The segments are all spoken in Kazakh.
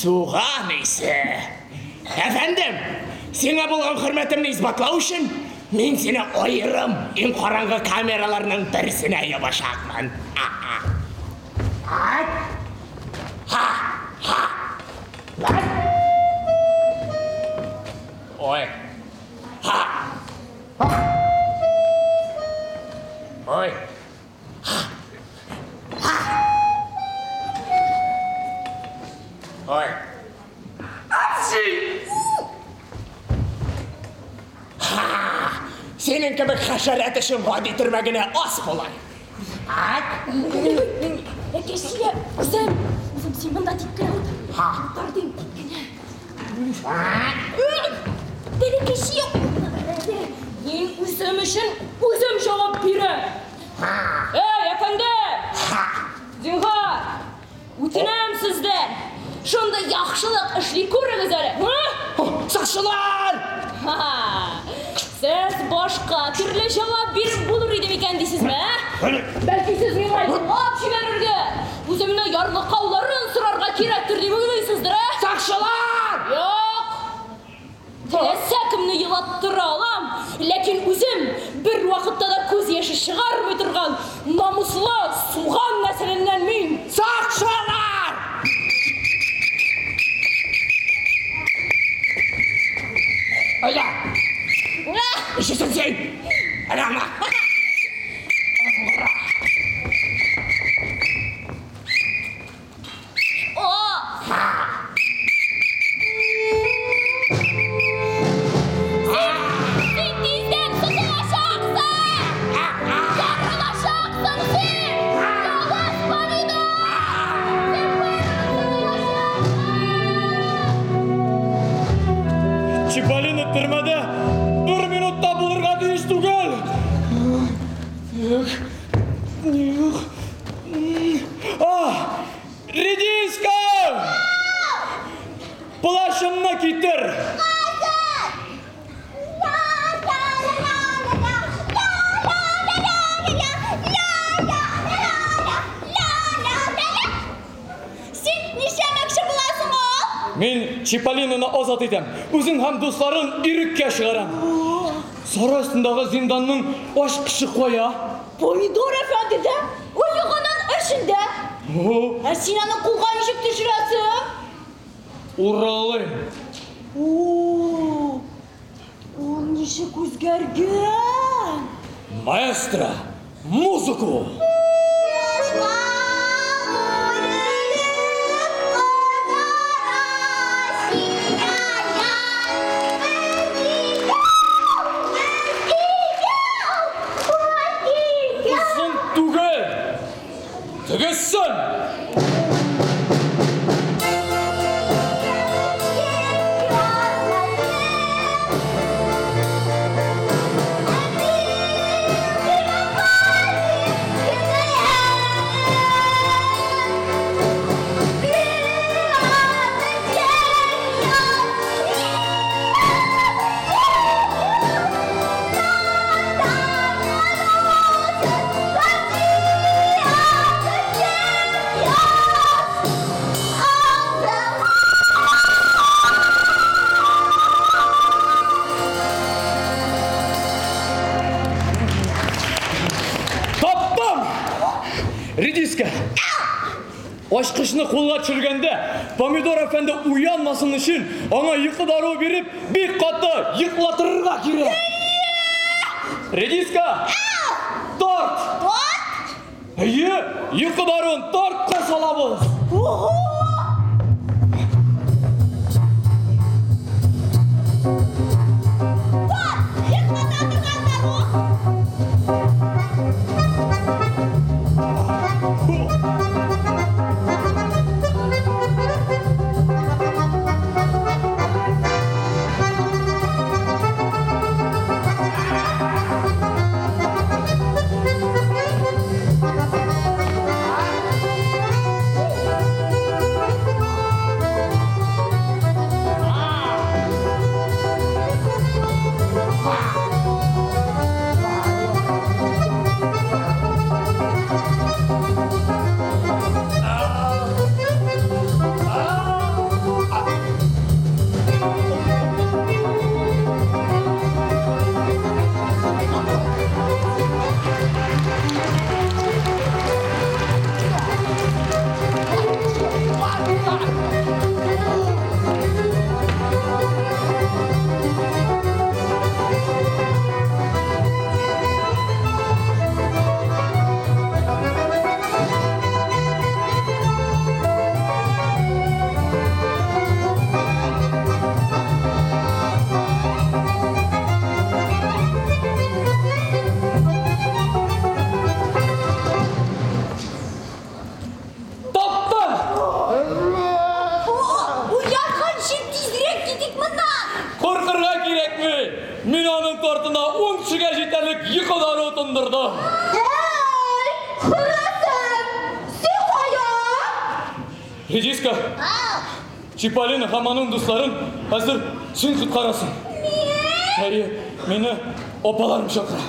Суға несі. Efendim, сеңе болған құрметімді isbatlау үшін, мен сені ойырым ең қараңғы камераларының бірісіне айыбашақмын. Ой. Ой. Ой. Апси! Senin gibi haşerat için vadi türmegine az kolay. Әкеші, өзім сен мұнда теккен ал. Бардың теккені. Әкеші, мен өзім үшін өзім жауап берем. Әкенді, зинғар, өтінем сізден. Шонда яқшылық ішлей көріңіз әрі. Сақшылар! Сіз башқа түрлі жауап беріп болыр едім екен дейсіз ме? Бәлкі сіз мен айтылап жіберірге өзімні ярлы қауларын сұрарға керектір деп ойлайсыздар, ә? Сақшылар! Жоқ! Тілесе кімні елаттыра алам, ләкин өзім бір уақытта да көз еші шығармай тұрған намыслы суған нәсілінен мен. Сақшылар! Aya! İşisin sen! Alama! Sen bizden sıkılaşacaksın! Yarılaşacaksın sen! Yavaş Pomidor! Чиполлино түрмеде 1 минутта булырға дейіш түгел. Редиска! Плашымны китер. Мен Чиполлиноны азат етем. Өзің һәм достарын иреккә шығарам. Сары астындағы зинданның ашқышы қоя. Pomidor efendi de uyuğunun içinde. Sen onu kulğa nişip düşürəsin? Уралы. Ol nişik özgərgən? Маэстро, музыку! Тегесін! Редиска! Ашқышны қолға түсіргенде, Помидор әфенді уянмасын үшін, аңа йықы дару беріп, бек қатты йықлатырырға керек. Редиска! Торт! Торт? Йықы даруын тортқа салабыз. Редиска, Чиполлино һәм аның дусларын хәзер син коткарасың. Әйе, мине апаларым чакыра.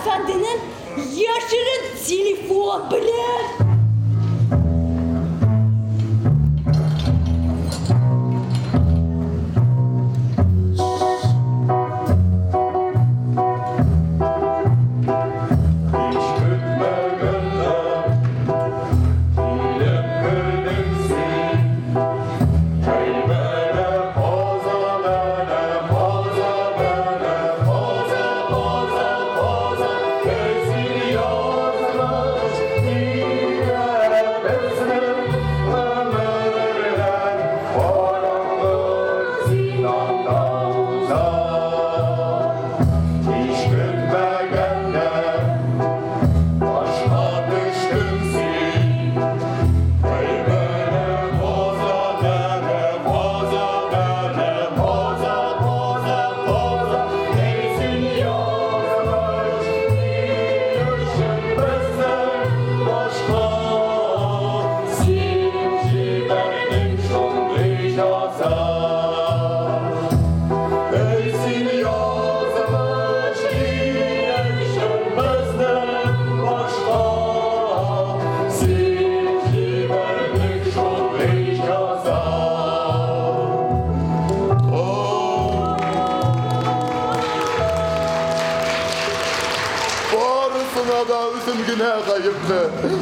Efendinin yaşırın telefon bilen.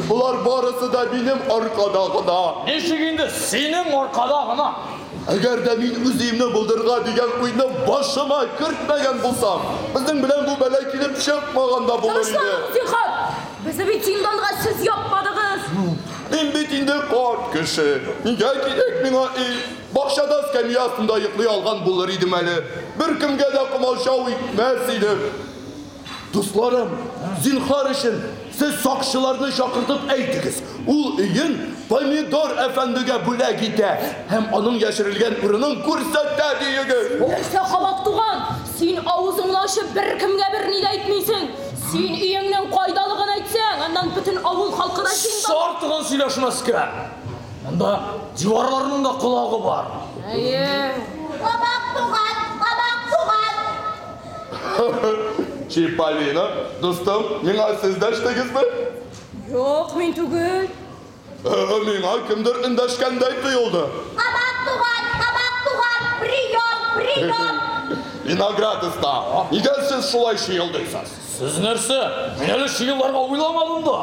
Bular barısı da benim arkadağına. Eşiginde senin arkadağına. Eğer de ben üzümünü buldurga diyen oyunu başıma kırtmayan bulsam, bizim bilen bu bela kilip çıkmağında bulur idi. Tanışlarınız Zilhar. Bizi bir tindanlığa siz yapmadınız. Ben bitinde kart kişi. Niye gidek bana Bakşada skemi aslında yıklıyor algan bulur idim eli. Bir kimge de kumaşav itmez idim. Dostlarım, zinhar için siz sakşılarını şakırtıp eydiniz. Ul iyin Pomidor Efendi'ye bule gide. Hem onun yaşırılgen ürünün kursette diyidir. Neyse kabak tuğan, sen ağzını açıp bir kimge bir nida etmeysin. Sen iyinin kaydalığını etsen, ondan bütün avul halkına sen de... Şartığın söyleşmez ki. Onda civarlarının da kulağı var. Kabak tuğan, kabak tuğan. Чиполлино, dostum, mena sizdeştiniz mi? Yok, men tugul. Mena kimdir indeşkendey duyuldu. Kabak tuğan, priyon. Vinogradista, neden siz şulay şıyıldıysanız? Siz nerse? Ben öyle şiirlarga uylamadım da.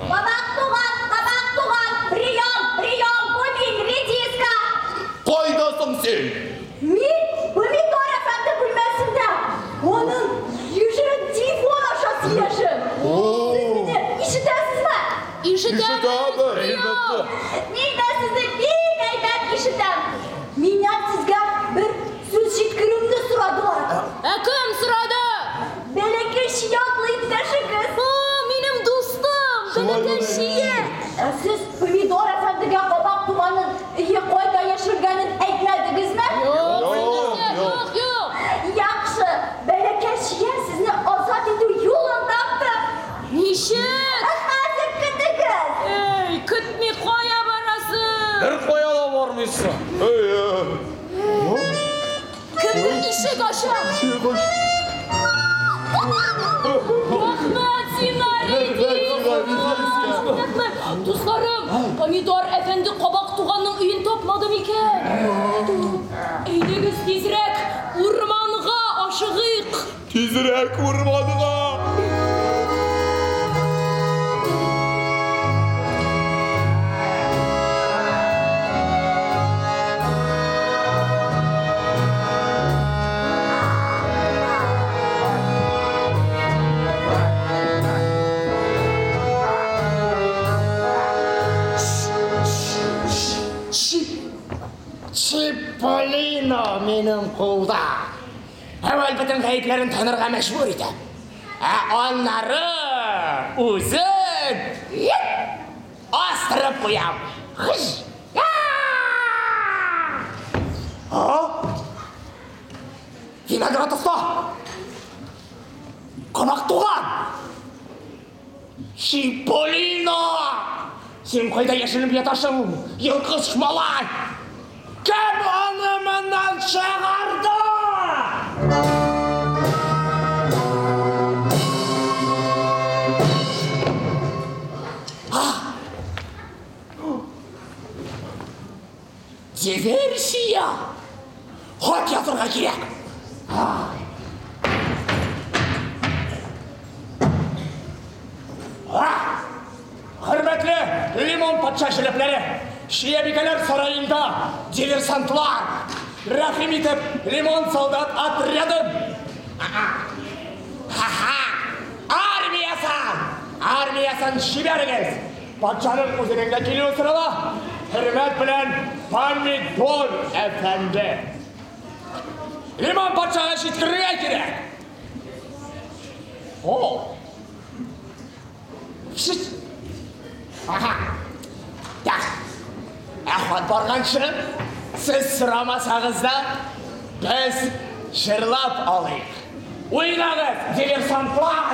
Kabak tuğan, priyon, bumin, rediska. Koydasın sen. Min, Pomidor Efendi bilmesin de. Onun yüzünün telefon aşağısı yaşın. Siz beni işitesiniz mi? İşitemem. Elbette. Men de sizni bek aytib ishitam. Mendan sizga bir so'z yetkazishimni so'radilar. Kim so'radi? Malaka Shiyotli tashiqiz. Mening do'stim, Malaka Shiya. Siz Pomidor Efendiga Qoboq tumanini qo'yda yashirganini aytmadingizmi? Yo'q. Yaxshi. Malaka Shiya sizni ozod etib yo'lini topdi. Nishit? Hozir kutdingiz. Ey, kutmay qo'ya borasiz. Bir koya da varmışsın. Kimdir eshik ochar? Rahmat, Sinari. Дусларым, Помидор әфәнде Кабак туганның өйен тапмады микән? Әйдәгез тизрәк урманга ашыгыйк. Тизрәк урманга. Чиполлино минем кулда. Әуәл бөтен гаепләрен танырга мәҗбүр итәм. Аннары үзен астырып куям. Виноград уста! Конак туган! Чиполлино! Сен кайда яшенеп ятасың, йолкыш малай? Кем аны моннан чыгарды? Диверсия! Хат язырга кирәк. Хөрмәтле Лимон патша шәләпләре, Шиябикәләр сарайында диверсантлар рәхим итеп Лимон солдат отрядын. Армиясын шибәрегез. Патшаның үзенеңдә килүе сырала. Хөрмәт белән Помидор әфәнде. Лимон патшага җиткерергә кирәк. Әхват барганчы, сез сорамасагыз да, без җырлап алыйк. Уйнагыз, диверсантлар!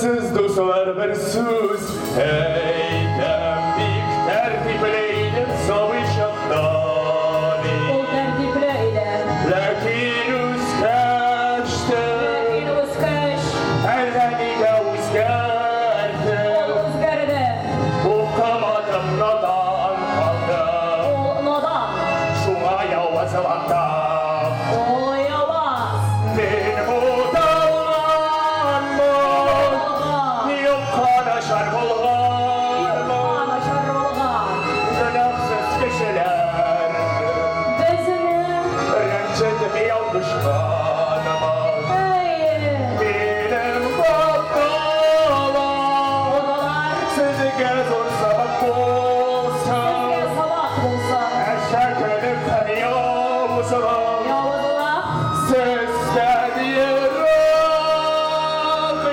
Siz dostlar bir söz Eydem bik tertipleydim savaşaktan Ул тәртипләйдем. Lakin үзгәчте Әллә нигә үзгәрде Үзгәрде. Укымадым надан калды Ул надан. Шуңа явазландым Ул яваз. Мен будаланмын Юкканашар булганмын Анашар булган. Гөнаһсыз кешеләр Рәнҗетеп ялгышканыма Минем хаталар Сезгә зур сабак булсын Әшәкелек яусылам Сездән ерак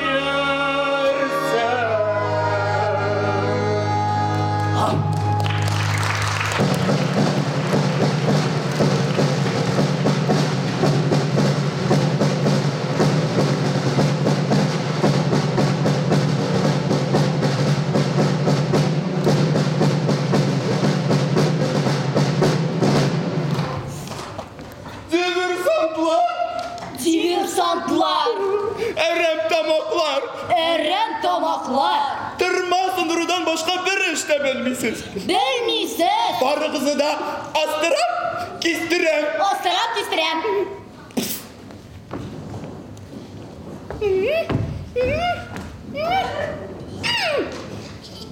йөрсәм Диверсантлар. Әрәм тамаклар Әрәм тамаклар. Тырма сындырудан башка бер эш тә белмисез Белмисез. Барыгызны да астырам, кистерәм Астырап кистерәм.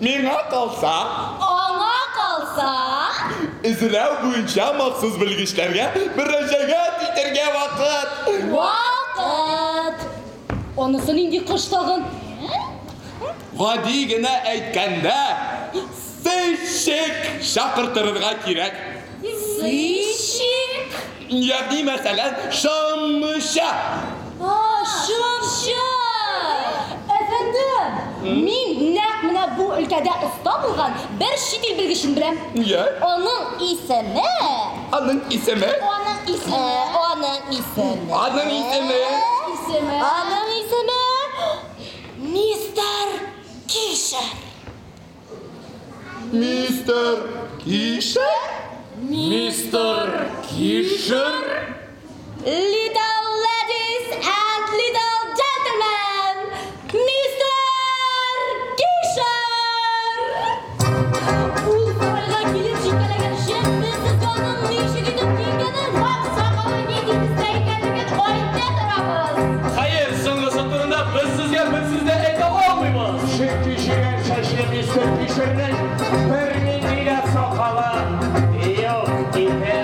Миңа калса Аңа калса, Эзләү буенча махсус белгечләргә мөрәҗәгать итәргә вакыт вакыт. Анысын инде кыш тагын. Гади генә әйткәндә Сыйшык шакыртырга кирәк Сыйшык. Ягъни мәсәлән шаммыша Шымшы. Әфәндем, мин нәкъ менә бу өлкәдә оста булган бер чит ил белгечен беләм. Я? Аның исеме. Аның исеме Аның исеме. Аның исеме исеме? Аның исеме? Мистер Кишер. Мистер Кишер? Мистер Кишер? Little ladies and little gentlemen, Mr. Kişer! Ул сарайга килеп җитәләгән җен Миссис Ганның ничек итеп килгәнен һәм сакалы ни дигездә икәнлеген әйтә торабыз. Hayır, соңгысы турында biz sizga bir sizde ayta olmaymiz. Çünkü jiren şaşı Mr. Fisher'nin bir nindiyle sokalı yok idi.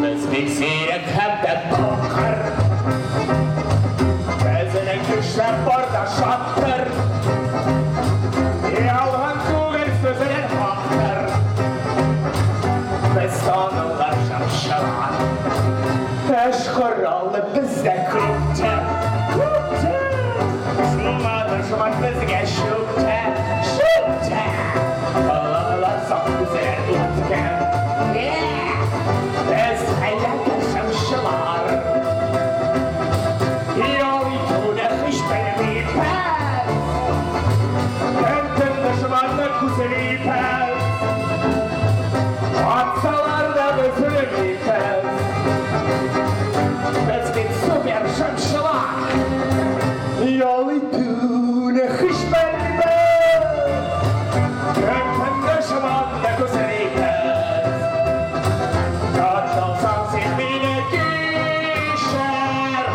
Biz bir seyrek hem de bakır. Bezine güçler orada şattır. Yalhan tuğur sözünün haktır. Biz tanırlar şapşalar. Eşkırallı bizde kırıkçı. Kırıkçı. Şumadır şumat bizge şıkçı. Şıkçı. Allah'lar sak güzel utken. Biz hayalde şamşılar. Yol itune hiç benim ipez. Kentimde şumatlı kuzeni ipez. Atsalar da gözünüm ipez. Biz bir süper şamşılar. Yol itune hiç benim ipez. Kentimde şumatlı kuzeni ipez. Katılsam sen bile Kişer.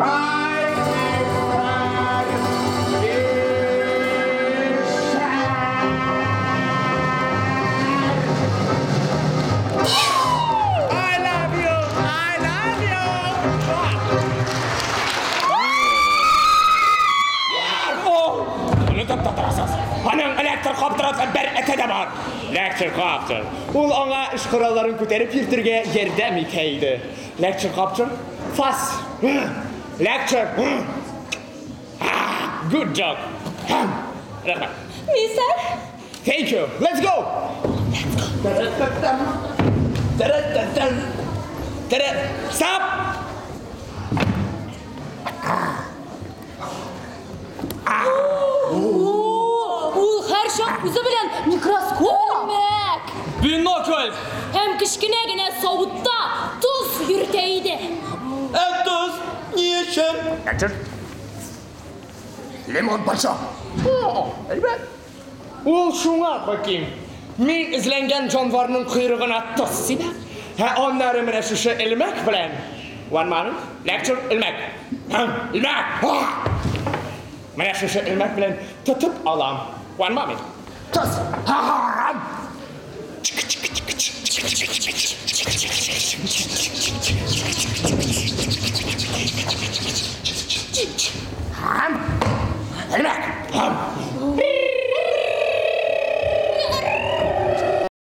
Ay Mr. Kişer. I love you. I love you. Bunu da tatarasız. Onun elektrik kaptıratı bir ete de var. Elektrik kaptır. Ул аңа эш коралларын күтәреп йөртергә ярдәм итә иде. Lecture capture. Fast. Lecture. Good job. Rahmat. Mister? Thank you. Let's go. Stop. Ул һәр чак үзе белән микроскоп элмәк. Бинокль. Һәм кечкенә генә савытта туз йөртә иде. Әттүз. Ни өчен? Lecture. Limon paşa. Ул шуңа bakayım. Мин эзләнгән җанварның койрыгына тоз сибә. Һә аннары менә шушы илмәк белән. One moment. Lecture илмәк. Илмәк. Менә шушы илмәк белән тотып алам. One moment. Тоз. Илмәк.